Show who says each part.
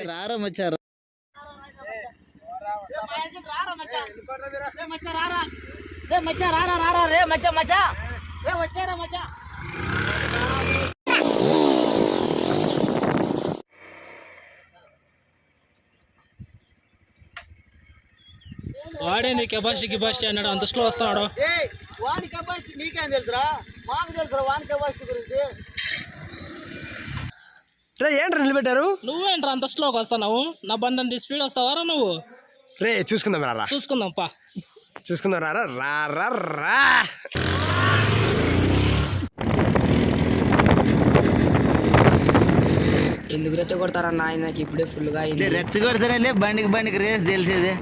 Speaker 1: రారా మచ్చారు
Speaker 2: వాడే నీ కెపాసిటీ అన్నాడు, అంత స్లో వస్తున్నాడు.
Speaker 1: వాని కెపాసిటీ నీకేం తెలుసురా? మాకు తెలుసురా వాని కెపాసిటీ గురించి.
Speaker 3: రే ఏంట్రా నిలబెట్టారు?
Speaker 2: నువ్వేంట్రా అంత స్లోకి వస్తున్నావు? నా బండి అంత స్పీడ్ వస్తావారా నువ్వు?
Speaker 3: రే చూసుకుందాం రా,
Speaker 2: చూసుకుందాం పా,
Speaker 3: చూసుకుందాం రా రా రా రా.
Speaker 4: ఎందుకు రెచ్చగొడతారన్న? ఆయనకి ఇప్పుడే ఫుల్గా
Speaker 1: రెచ్చగొడతారా? బండికి రేస్ తెలిసేది.